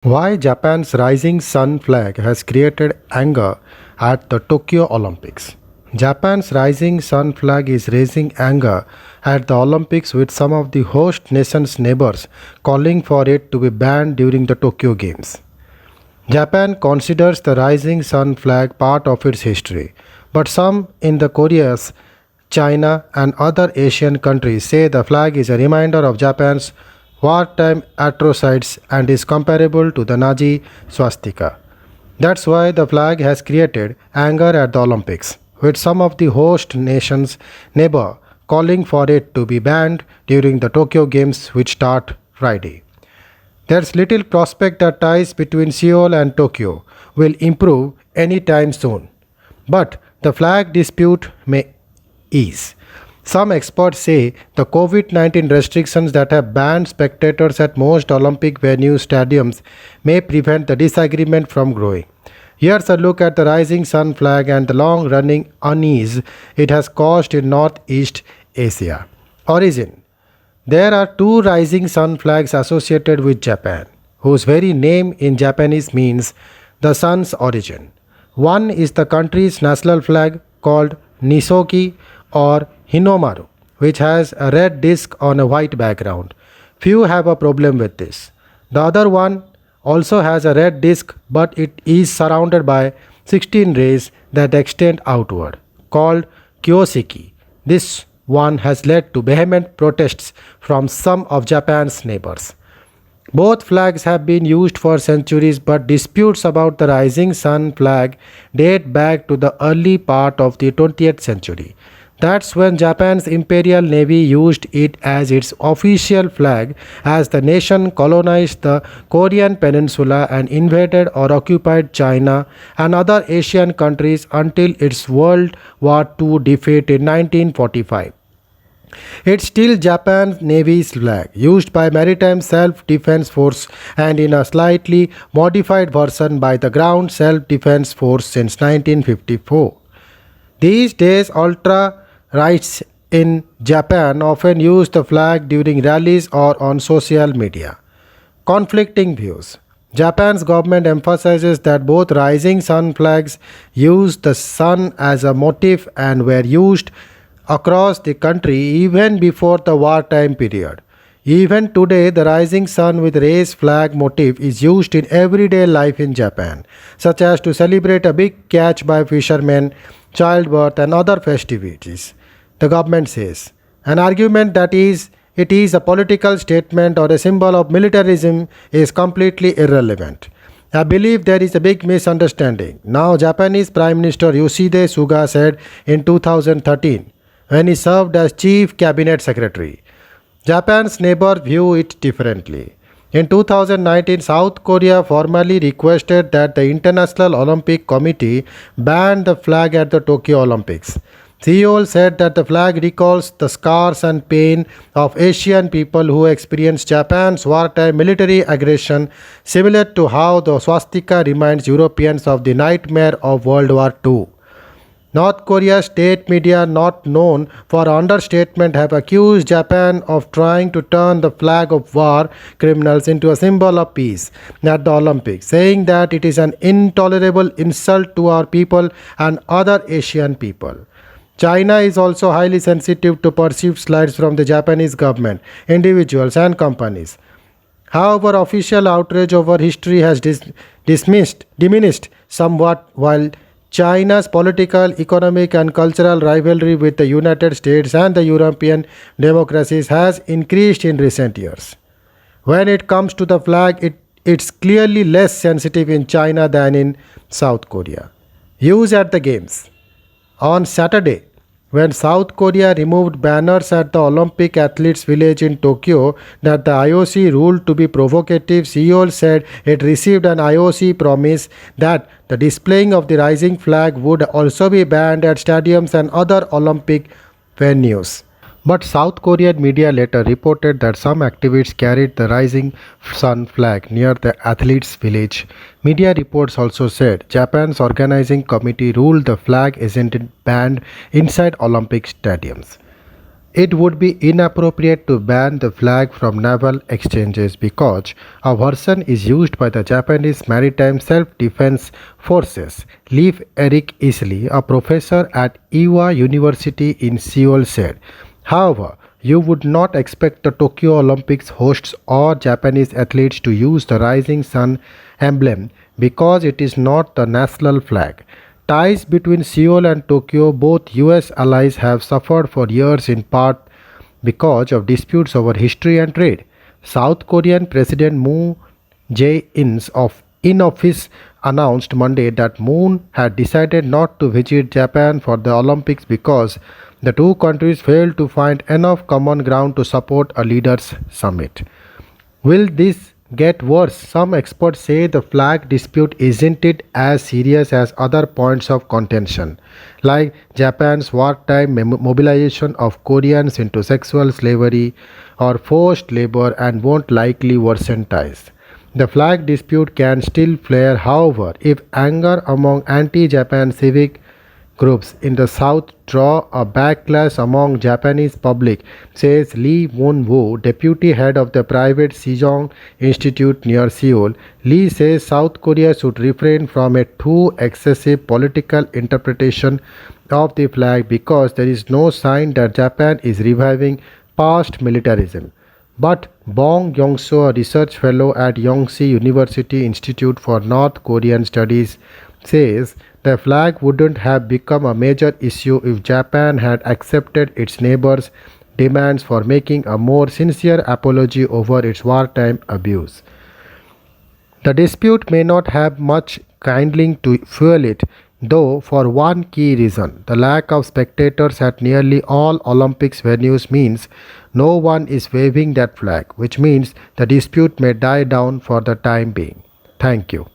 Why Japan's rising sun flag has created anger at the Tokyo Olympics. Japan's rising sun flag is raising anger at the Olympics, with some of the host nation's neighbors calling for it to be banned during the Tokyo Games. Japan considers the rising sun flag part of its history, but some in the Koreas, China, and other Asian countries say the flag is a reminder of Japan's wartime atrocities and is comparable to the Nazi swastika. That's why the flag has created anger at the Olympics, with some of the host nations' neighbor calling for it to be banned during the Tokyo Games, which start Friday. There's little prospect that ties between Seoul and Tokyo will improve anytime soon, but the flag dispute may ease. Some experts say the COVID 19 restrictions that have banned spectators at most Olympic venue stadiums may prevent the disagreement from growing. Here's a look at the rising sun flag and the long running unease it has caused in Northeast Asia. Origin. There are two rising sun flags associated with Japan, whose very name in Japanese means the sun's origin. One is the country's national flag called Nisoki or Hinomaru, which has a red disc on a white background. Few have a problem with this. The other one also has a red disc, but it is surrounded by 16 rays that extend outward, called Kyoseki. This one has led to vehement protests from some of Japan's neighbors. Both flags have been used for centuries, but disputes about the rising sun flag date back to the early part of the 20th century. That's when Japan's Imperial Navy used it as its official flag as the nation colonized the Korean Peninsula and invaded or occupied China and other Asian countries until its World War II defeat in 1945. It's still Japan's Navy's flag, used by Maritime Self-Defense Force and in a slightly modified version by the Ground Self-Defense Force since 1954. These days, ultra-rights in Japan often use the flag during rallies or on social media. Conflicting views. Japan's government emphasizes that both rising sun flags use the sun as a motif and were used across the country even before the wartime period. Even today, the rising sun with raised flag motif is used in everyday life in Japan, such as to celebrate a big catch by fishermen, childbirth, and other festivities. The government says an argument that it is a political statement or a symbol of militarism is completely irrelevant. I believe there is a big misunderstanding. Now, Japanese Prime Minister Yoshide Suga said in 2013, when he served as Chief Cabinet Secretary, Japan's neighbors view it differently. In 2019, South Korea formally requested that the International Olympic Committee ban the flag at the Tokyo Olympics. Seoul said that the flag recalls the scars and pain of Asian people who experienced Japan's wartime military aggression, similar to how the swastika reminds Europeans of the nightmare of World War II. North Korea's state media, not known for understatement, have accused Japan of trying to turn the flag of war criminals into a symbol of peace at the Olympics, saying that it is an intolerable insult to our people and other Asian people. China is also highly sensitive to perceived slights from the Japanese government, individuals, and companies. However, official outrage over history has diminished somewhat, while China's political, economic, and cultural rivalry with the United States and the European democracies has increased in recent years. When it comes to the flag, it's clearly less sensitive in China than in South Korea. Use at the Games. On Saturday, when South Korea removed banners at the Olympic Athletes Village in Tokyo that the IOC ruled to be provocative, Seoul said it received an IOC promise that the displaying of the rising flag would also be banned at stadiums and other Olympic venues. But South Korean media later reported that some activists carried the rising sun flag near the athletes' village. Media reports also said Japan's organizing committee ruled the flag isn't banned inside Olympic stadiums. It would be inappropriate to ban the flag from naval exchanges because a version is used by the Japanese Maritime Self-Defense Forces. Leif Erik Isley, a professor at Iowa University in Seoul, said. However, you would not expect the Tokyo Olympics hosts or Japanese athletes to use the rising sun emblem because it is not the national flag. Ties between Seoul and Tokyo, both US allies, have suffered for years in part because of disputes over history and trade. South Korean President Moon in office announced Monday that Moon had decided not to visit Japan for the Olympics because the two countries failed to find enough common ground to support a leaders' summit. Will this get worse? Some experts say the flag dispute isn't it as serious as other points of contention, like Japan's wartime mobilization of Koreans into sexual slavery or forced labor, and won't likely worsen ties. The flag dispute can still flare, however, if anger among anti Japan civic groups in the south draw a backlash among Japanese public, says Lee Moon-woo, deputy head of the private Sejong Institute near Seoul. Lee says South Korea should refrain from a too excessive political interpretation of the flag because there is no sign that Japan is reviving past militarism. But Bong Yong-so, a research fellow at Yonsei University Institute for North Korean Studies, says the flag wouldn't have become a major issue if Japan had accepted its neighbors' demands for making a more sincere apology over its wartime abuse. The dispute may not have much kindling to fuel it, though, for one key reason. The lack of spectators at nearly all Olympics venues means no one is waving that flag, which means the dispute may die down for the time being. Thank you.